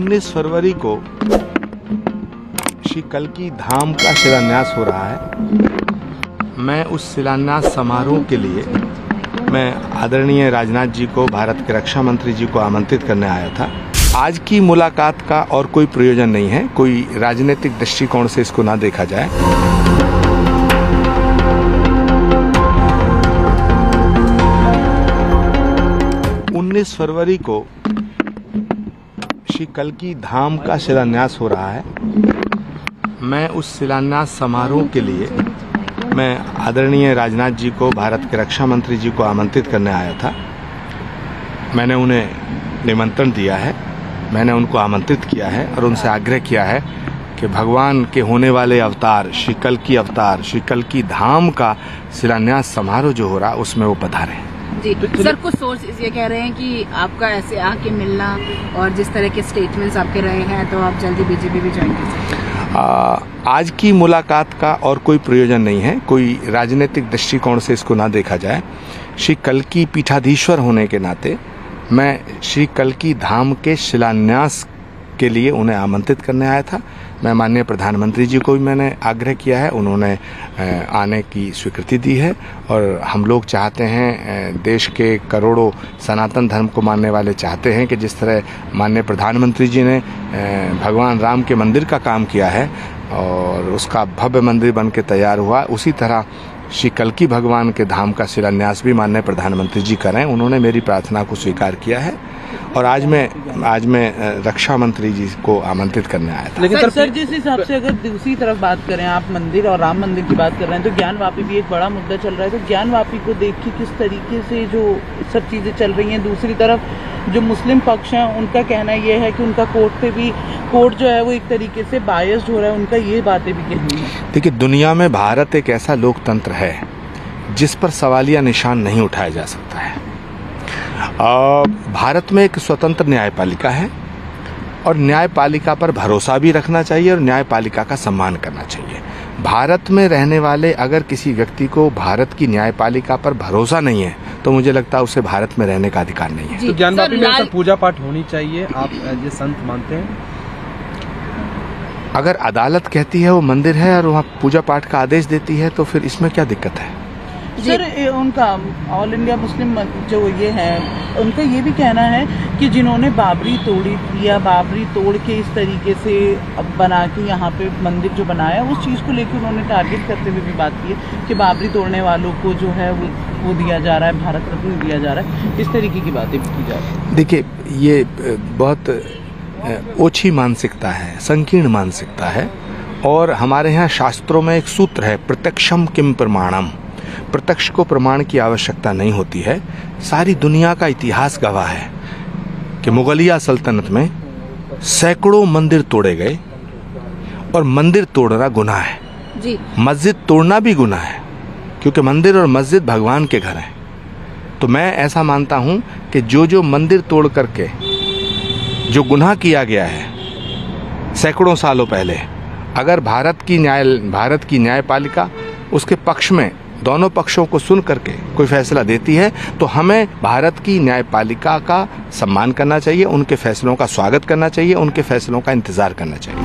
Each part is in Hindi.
19 फरवरी को श्री कल्की धाम का शिलान्यास हो रहा है। मैं उस शिलान्यास समारोह के लिए मैं आदरणीय राजनाथ जी को, भारत के रक्षा मंत्री जी को आमंत्रित करने आया था। आज की मुलाकात का और कोई प्रयोजन नहीं है, कोई राजनीतिक दृष्टिकोण से इसको ना देखा जाए। उन्नीस फरवरी को श्री कल्की धाम का शिलान्यास हो रहा है। मैं उस शिलान्यास समारोह के लिए मैं आदरणीय राजनाथ जी को, भारत के रक्षा मंत्री जी को आमंत्रित करने आया था। मैंने उन्हें निमंत्रण दिया है, मैंने उनको आमंत्रित किया है और उनसे आग्रह किया है कि भगवान के होने वाले अवतार श्री कल्की अवतार, श्री कल्की धाम का शिलान्यास समारोह जो हो रहा है उसमें वो पधारें। जी सर, कुछ सोर्सेज ये कह रहे हैं कि आपका ऐसे आके मिलना और जिस तरह के स्टेटमेंट्स आपके रहे हैं तो आप जल्दी बीजेपी भी ज्वाइन कर सकते हैं। आज की मुलाकात का और कोई प्रयोजन नहीं है, कोई राजनीतिक दृष्टिकोण से इसको ना देखा जाए। श्री कल्की पीठाधीश्वर होने के नाते मैं श्री कल्की धाम के शिलान्यास के लिए उन्हें आमंत्रित करने आया था। मैं माननीय प्रधानमंत्री जी को भी मैंने आग्रह किया है, उन्होंने आने की स्वीकृति दी है और हम लोग चाहते हैं, देश के करोड़ों सनातन धर्म को मानने वाले चाहते हैं कि जिस तरह माननीय प्रधानमंत्री जी ने भगवान राम के मंदिर का काम किया है और उसका भव्य मंदिर बन के तैयार हुआ, उसी तरह श्री कल्की भगवान के धाम का शिलान्यास भी माननीय प्रधानमंत्री जी करें। उन्होंने मेरी प्रार्थना को स्वीकार किया है और आज मैं रक्षा मंत्री जी को आमंत्रित करने आया था। लेकिन सर जिस हिसाब से अगर दूसरी तरफ बात करें, आप मंदिर और राम मंदिर की बात कर रहे हैं, तो ज्ञानवापी भी एक बड़ा मुद्दा चल रहा है। तो ज्ञानवापी को देख के किस तरीके से जो सब चीजें चल रही हैं, दूसरी तरफ जो मुस्लिम पक्ष हैं उनका कहना ये है कि उनका कोर्ट जो है वो एक तरीके से बायस्ड हो रहा है, उनका ये बातें भी कहनी है। देखिए, दुनिया में भारत एक ऐसा लोकतंत्र है जिस पर सवालिया निशान नहीं उठाया जा सकता है। भारत में एक स्वतंत्र न्यायपालिका है और न्यायपालिका पर भरोसा भी रखना चाहिए और न्यायपालिका का सम्मान करना चाहिए। भारत में रहने वाले अगर किसी व्यक्ति को भारत की न्यायपालिका पर भरोसा नहीं है तो मुझे लगता है उसे भारत में रहने का अधिकार नहीं है। तो ज्ञानवापी में सर पूजा पाठ होनी चाहिए, आप ये संत मानते हैं? अगर अदालत कहती है वो मंदिर है और वहाँ पूजा पाठ का आदेश देती है तो फिर इसमें क्या दिक्कत है? सर उनका ऑल इंडिया मुस्लिम जो ये है, उनका ये भी कहना है कि जिन्होंने बाबरी तोड़ी या बाबरी तोड़ के इस तरीके से बना के यहाँ पे मंदिर जो बनाया, उस चीज़ को लेकर उन्होंने टारगेट करते हुए भी बात की है कि बाबरी तोड़ने वालों को जो है वो दिया जा रहा है, भारत रत्न दिया जा रहा है। इस तरीके की बातें भी की जा रही है। देखिए, ये बहुत ओछी मानसिकता है, संकीर्ण मानसिकता है और हमारे यहाँ शास्त्रों में एक सूत्र है, प्रत्यक्षम किम प्रमाणम। प्रत्यक्ष को प्रमाण की आवश्यकता नहीं होती है। सारी दुनिया का इतिहास गवाह है कि मुगलिया सल्तनत में सैकड़ों मंदिर तोड़े गए और मंदिर तोड़ना गुनाह है जी। मस्जिद तोड़ना भी गुनाह है क्योंकि मंदिर और मस्जिद भगवान के घर हैं। तो मैं ऐसा मानता हूं कि जो मंदिर तोड़ करके जो गुनाह किया गया है सैकड़ों सालों पहले, अगर भारत की न्यायपालिका उसके पक्ष में दोनों पक्षों को सुन करके कोई फैसला देती है तो हमें भारत की न्यायपालिका का सम्मान करना चाहिए, उनके फैसलों का स्वागत करना चाहिए, उनके फैसलों का इंतजार करना चाहिए।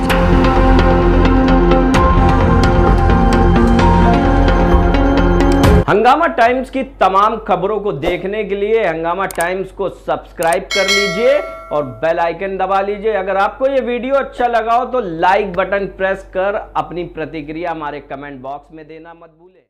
हंगामा टाइम्स की तमाम खबरों को देखने के लिए हंगामा टाइम्स को सब्सक्राइब कर लीजिए और बेल आइकन दबा लीजिए। अगर आपको ये वीडियो अच्छा लगा हो तो लाइक बटन प्रेस कर अपनी प्रतिक्रिया हमारे कमेंट बॉक्स में देना मत भूलें।